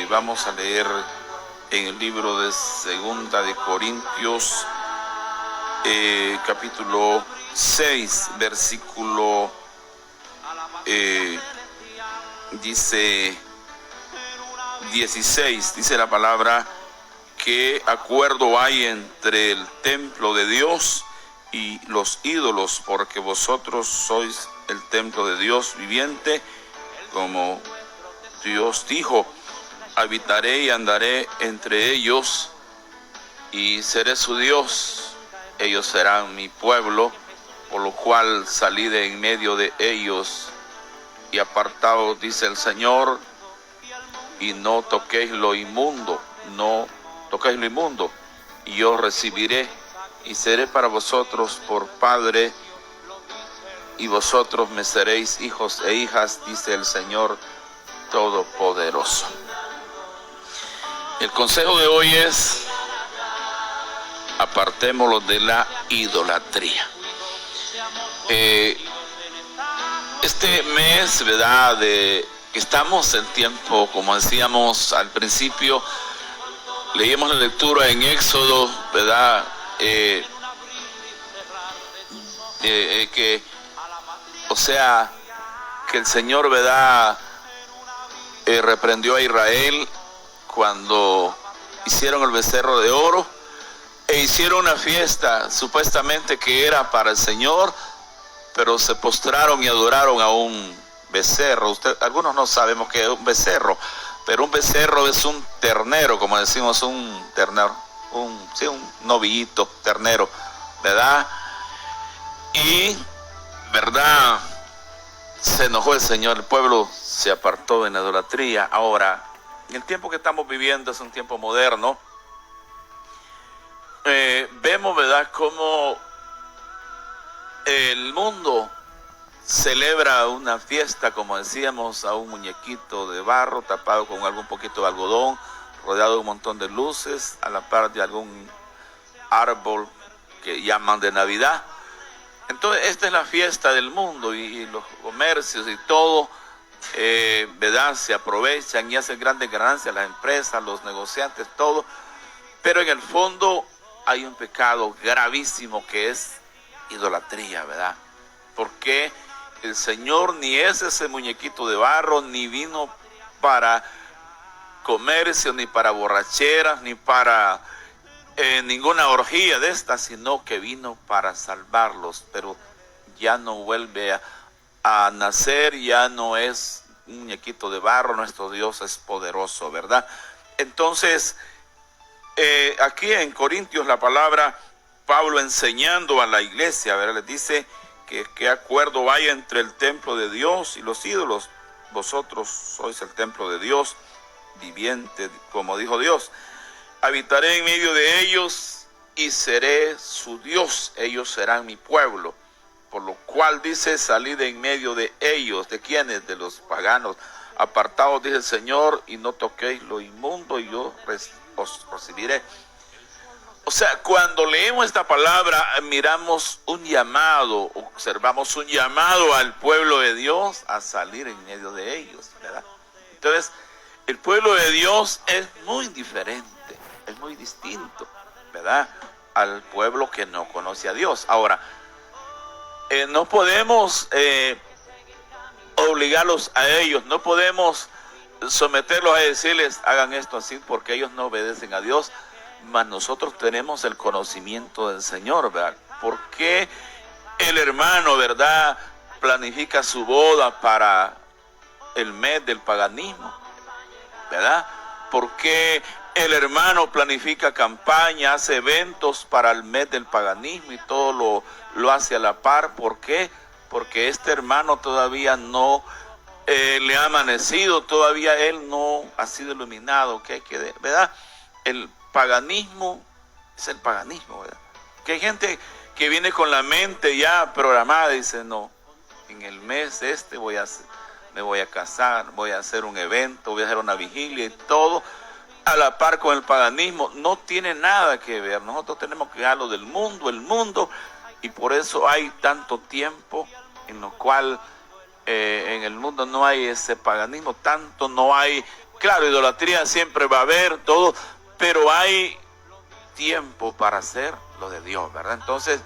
Vamos a leer en el libro de Segunda de Corintios, capítulo 6, versículo dice 16. Dice la palabra: ¿qué acuerdo hay entre el templo de Dios y los ídolos? Porque vosotros sois el templo de Dios viviente, como Dios dijo: habitaré y andaré entre ellos, y seré su Dios, ellos serán mi pueblo, por lo cual salí de en medio de ellos, y apartaos, dice el Señor, y no toquéis lo inmundo, no toquéis lo inmundo, y yo recibiré, y seré para vosotros por Padre, y vosotros me seréis hijos e hijas, dice el Señor Todopoderoso. El consejo de hoy es: apartémoslo de la idolatría. Este mes, ¿verdad?, que estamos en tiempo, como decíamos al principio, leímos la lectura en Éxodo, ¿verdad?, que el Señor, ¿verdad?, reprendió a Israel cuando hicieron el becerro de oro e hicieron una fiesta supuestamente que era para el Señor, pero se postraron y adoraron a un becerro. Algunos no sabemos qué es un becerro, pero un becerro es un ternero, como decimos, un ternero, un novillito, ternero, ¿verdad? Y, ¿verdad?, se enojó el Señor, el pueblo se apartó de la idolatría. Ahora, el tiempo que estamos viviendo es un tiempo moderno. Vemos, ¿verdad?, cómo el mundo celebra una fiesta, como decíamos, a un muñequito de barro tapado con algún poquito de algodón, rodeado de un montón de luces, a la par de algún árbol que llaman de Navidad. Entonces, esta es la fiesta del mundo, y los comercios y todo, ¿verdad?, se aprovechan y hacen grandes ganancias, las empresas, los negociantes, todo. Pero en el fondo hay un pecado gravísimo que es idolatría, ¿verdad? Porque el Señor ni es ese muñequito de barro, ni vino para comercio, ni para borracheras, ni para ninguna orgía de estas, sino que vino para salvarlos. Pero ya no vuelve a nacer, ya no es un muñequito de barro. Nuestro Dios es poderoso, ¿verdad? Entonces, aquí en Corintios, la palabra, Pablo enseñando a la iglesia, ¿verdad?, les dice que qué acuerdo hay entre el templo de Dios y los ídolos. Vosotros sois el templo de Dios viviente, como dijo Dios: habitaré en medio de ellos y seré su Dios, ellos serán mi pueblo. Por lo cual dice: salid de en medio de ellos. ¿De quiénes? De los paganos. Apartaos, dice el Señor, y no toquéis lo inmundo, y yo os recibiré. O sea, cuando leemos esta palabra, miramos un llamado, observamos un llamado al pueblo de Dios a salir en medio de ellos, ¿verdad? Entonces, el pueblo de Dios es muy diferente, es muy distinto, ¿verdad?, al pueblo que no conoce a Dios. Ahora, no podemos obligarlos a ellos, no podemos someterlos a decirles: hagan esto así, porque ellos no obedecen a Dios. Mas nosotros tenemos el conocimiento del Señor, ¿verdad? ¿Por qué el hermano, verdad, planifica su boda para el mes del paganismo, ¿verdad? ¿Por qué el hermano planifica campaña, hace eventos para el mes del paganismo y todo lo hace a la par? ¿Por qué? Porque este hermano todavía no le ha amanecido, todavía él no ha sido iluminado, ¿verdad? El paganismo es el paganismo, ¿verdad? Que hay gente que viene con la mente ya programada y dice: no, en el mes me voy a casar, voy a hacer un evento, voy a hacer una vigilia, y todo a la par con el paganismo. No tiene nada que ver. Nosotros tenemos que dejarlo del mundo, y por eso hay tanto tiempo en lo cual en el mundo no hay ese paganismo, tanto no hay, claro, idolatría siempre va a haber, todo, pero hay tiempo para hacer lo de Dios, ¿verdad? Entonces,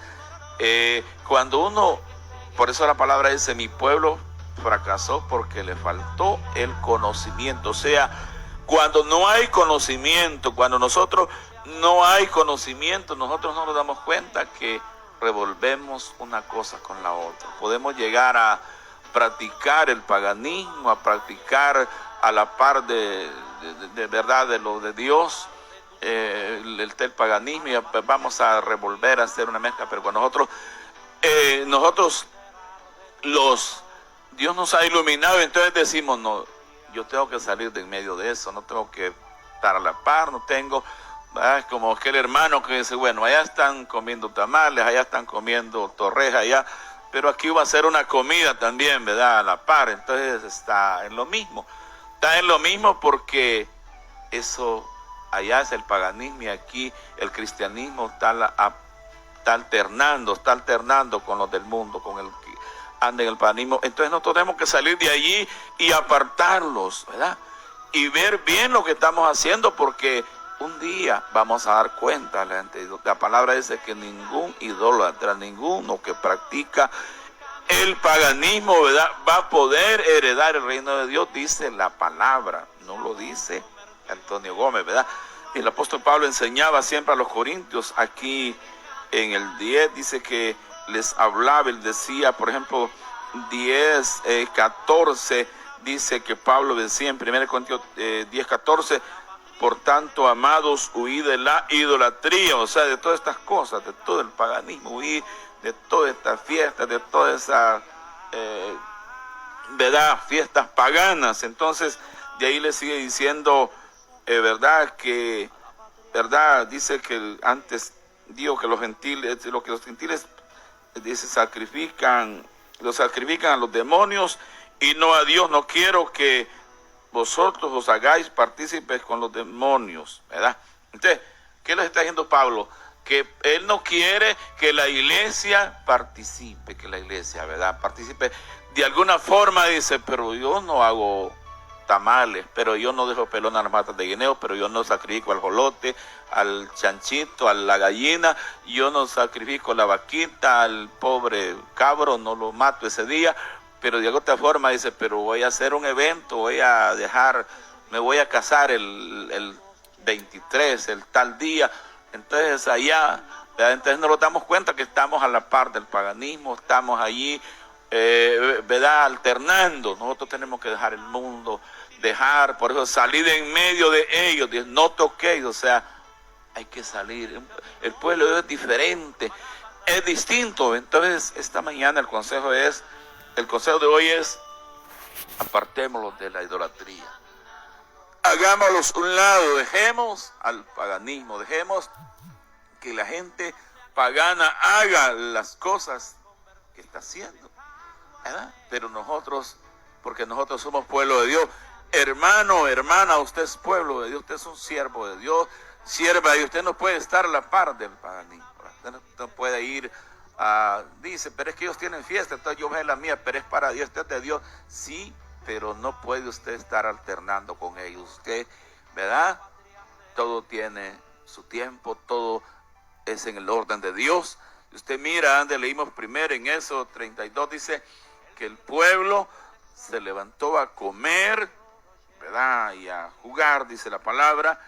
cuando uno, por eso la palabra dice, mi pueblo fracasó porque le faltó el conocimiento. O sea, cuando no hay conocimiento, cuando nosotros no hay conocimiento, nosotros no nos damos cuenta que revolvemos una cosa con la otra. Podemos llegar a practicar el paganismo, a practicar a la par de verdad de lo de Dios, el paganismo, y vamos a revolver, a hacer una mezcla. Pero cuando Dios nos ha iluminado, entonces decimos, no, yo tengo que salir de en medio de eso, no tengo que estar a la par, no tengo, ¿verdad? Como aquel hermano que dice, bueno, allá están comiendo tamales, allá están comiendo torrejas, allá, pero aquí va a ser una comida también, ¿verdad? A la par. Entonces está en lo mismo porque eso allá es el paganismo y aquí el cristianismo está alternando con los del mundo, con el que anda en el paganismo. Entonces nosotros tenemos que salir de allí y apartarlos, ¿verdad? Y ver bien lo que estamos haciendo, porque un día vamos a dar cuenta. La palabra dice que ningún idólatra, ninguno que practica el paganismo, ¿verdad?, va a poder heredar el reino de Dios, dice la palabra, no lo dice Antonio Gómez, ¿verdad? Y el apóstol Pablo enseñaba siempre a los corintios, aquí en el 10 dice que les hablaba, él decía, por ejemplo, 10, 14, dice que Pablo decía en 1 Corintios 10, 14, por tanto, amados, huid de la idolatría, o sea, de todas estas cosas, de todo el paganismo, huid de todas estas fiestas, de todas esas, ¿verdad?, fiestas paganas. Entonces, de ahí le sigue diciendo, ¿verdad?, que, ¿verdad?, dice que antes dijo que los gentiles, dice, sacrifican a los demonios y no a Dios. No quiero que vosotros os hagáis partícipes con los demonios, ¿verdad? Entonces, ¿qué les está diciendo Pablo? Que él no quiere que la iglesia participe, ¿verdad?, participe de alguna forma. Dice, pero yo no hago tamales, pero yo no dejo pelón a las matas de guineo, pero yo no sacrifico al jolote, al chanchito, a la gallina, yo no sacrifico la vaquita, al pobre cabro, no lo mato ese día. Pero de alguna forma dice, pero voy a hacer un evento, me voy a casar el 23, el tal día. Entonces allá, ¿verdad?, entonces nos damos cuenta que estamos a la par del paganismo, estamos allí, ¿verdad?, alternando. Nosotros tenemos que dejar el mundo, por eso salir en medio de ellos, no toquéis, o sea, hay que salir. El pueblo de Dios es diferente, es distinto. Entonces esta mañana el consejo de hoy es, apartémoslos de la idolatría. Hagámoslos un lado, dejemos al paganismo, dejemos que la gente pagana haga las cosas que está haciendo, ¿verdad? Pero nosotros, porque nosotros somos pueblo de Dios, hermano, hermana, usted es pueblo de Dios, usted es un siervo de Dios, sierva de Dios, usted no puede estar a la par del paganismo, ¿verdad? Usted no puede ir dice, pero es que ellos tienen fiesta, entonces yo voy a la mía, pero es para Dios, usted es de Dios. Sí, pero no puede usted estar alternando con ellos. Usted, ¿verdad?, todo tiene su tiempo, todo es en el orden de Dios. Usted mira, donde leímos primero en Éxodo 32, dice que el pueblo se levantó a comer, ¿verdad?, y a jugar, dice la palabra,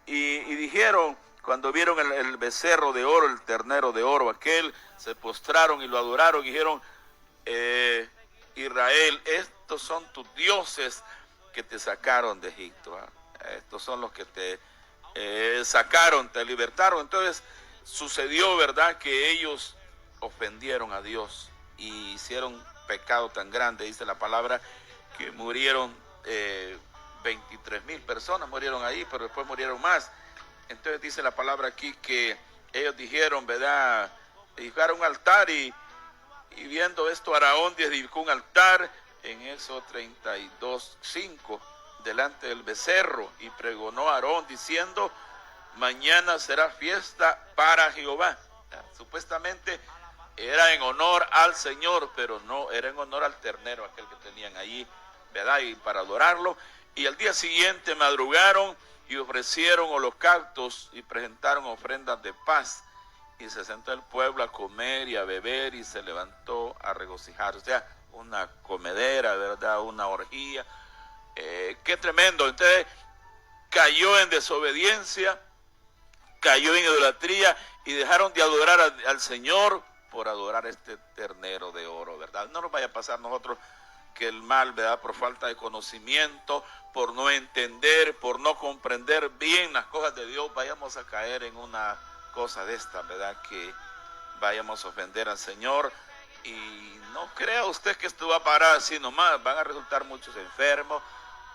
y dijeron, cuando vieron el becerro de oro, el ternero de oro aquel, se postraron y lo adoraron y dijeron, Israel, estos son tus dioses que te sacaron de Egipto, ¿eh? Estos son los que te sacaron, te libertaron. Entonces sucedió, ¿verdad?, que ellos ofendieron a Dios y hicieron pecado tan grande, dice la palabra, que murieron 23,000 personas, murieron ahí, pero después murieron más. Entonces dice la palabra aquí que ellos dijeron, ¿verdad?, edificaron un altar y viendo esto, Aarón edificó un altar en eso 32:5 delante del becerro y pregonó a Aarón diciendo, mañana será fiesta para Jehová. Supuestamente era en honor al Señor, pero no era en honor al ternero, aquel que tenían allí, ¿verdad? Y para adorarlo. Y al día siguiente madrugaron y ofrecieron holocaustos y presentaron ofrendas de paz. Y se sentó el pueblo a comer y a beber y se levantó a regocijar. O sea, una comedera, ¿verdad? Una orgía. Qué tremendo. Entonces cayó en desobediencia, cayó en idolatría y dejaron de adorar al Señor por adorar este ternero de oro, ¿verdad? No nos vaya a pasar a nosotros que el mal, ¿verdad? Por falta de conocimiento, por no entender, por no comprender bien las cosas de Dios, vayamos a caer en una cosa de esta, ¿verdad? Que vayamos a ofender al Señor. Y no crea usted que esto va a parar así nomás. Van a resultar muchos enfermos,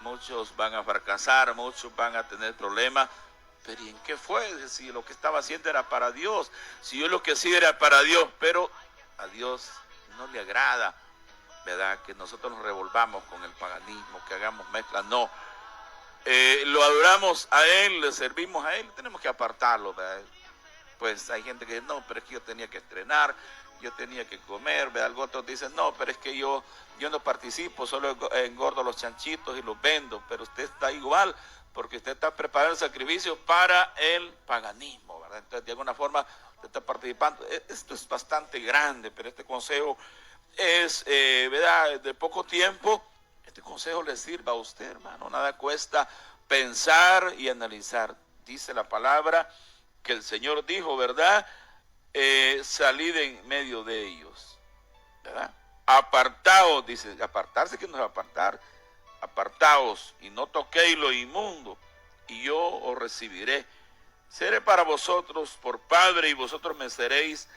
muchos van a fracasar, muchos van a tener problemas. Pero ¿y en qué fue? Si lo que estaba haciendo era para Dios, si yo lo que hacía era para Dios, pero a Dios no le agrada, ¿verdad? Que nosotros nos revolvamos con el paganismo, que hagamos mezcla, no. Lo adoramos a Él, le servimos a Él, tenemos que apartarlo, ¿verdad? Pues hay gente que dice, no, pero es que yo tenía que estrenar, yo tenía que comer, ¿verdad? Otros dicen, no, pero es que yo no participo, solo engordo los chanchitos y los vendo, pero usted está igual, porque usted está preparando el sacrificio para el paganismo, ¿verdad? Entonces, de alguna forma, usted está participando. Esto es bastante grande, pero este consejo es, ¿verdad?, de poco tiempo. Este consejo le sirva a usted, hermano. Nada cuesta pensar y analizar. Dice la palabra que el Señor dijo, ¿verdad? Salid en medio de ellos, ¿verdad? Apartaos, dice, apartarse, que no es apartar. Apartaos y no toquéis lo inmundo, y yo os recibiré. Seré para vosotros por padre, y vosotros me seréis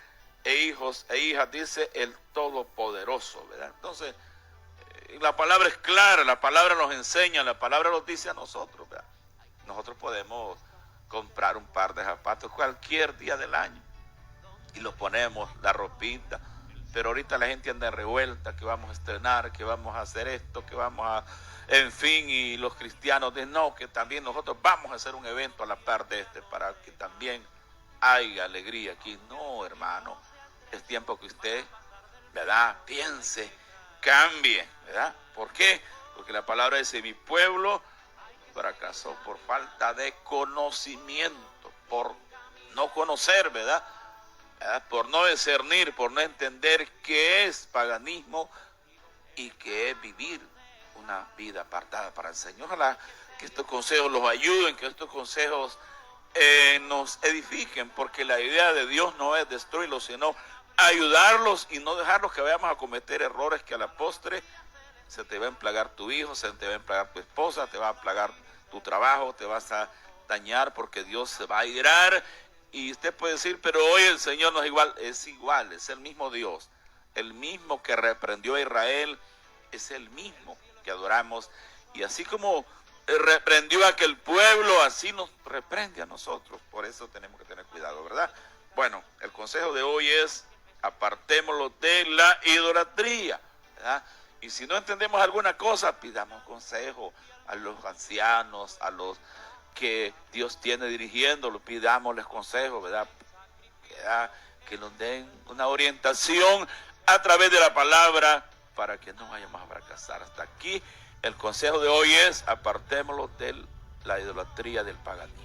hijos e hijas, dice el Todopoderoso, ¿verdad? Entonces, la palabra es clara, la palabra nos enseña, la palabra nos dice a nosotros, ¿verdad? Nosotros podemos comprar un par de zapatos cualquier día del año y los ponemos, la ropita. Pero ahorita la gente anda revuelta, que vamos a estrenar, que vamos a hacer esto, que vamos a... En fin, y los cristianos dicen, no, que también nosotros vamos a hacer un evento a la par de este, para que también haya alegría aquí. No, hermano, es tiempo que usted, ¿verdad?, piense, cambie, ¿verdad? ¿Por qué? Porque la palabra dice, mi pueblo fracasó por falta de conocimiento, por no conocer, ¿verdad? Por no discernir, por no entender qué es paganismo y qué es vivir una vida apartada para el Señor. Ojalá que estos consejos los ayuden, que estos consejos nos edifiquen, porque la idea de Dios no es destruirlos, sino ayudarlos y no dejarlos que vayamos a cometer errores que a la postre se te va a emplagar tu hijo, se te va a emplagar tu esposa, te va a plagar tu trabajo, te vas a dañar, porque Dios se va a irar. Y usted puede decir, pero hoy el Señor no es igual, es el mismo Dios, el mismo que reprendió a Israel, es el mismo que adoramos. Y así como reprendió a aquel pueblo, así nos reprende a nosotros. Por eso tenemos que tener cuidado, ¿verdad? Bueno, el consejo de hoy es, apartémoslo de la idolatría, ¿verdad? Y si no entendemos alguna cosa, pidamos consejo a los ancianos, a los que Dios tiene dirigiéndolo, pidámosles consejos, ¿verdad? Que nos den una orientación a través de la palabra para que no vayamos a fracasar. Hasta aquí el consejo de hoy es, apartémoslo de la idolatría del paganismo.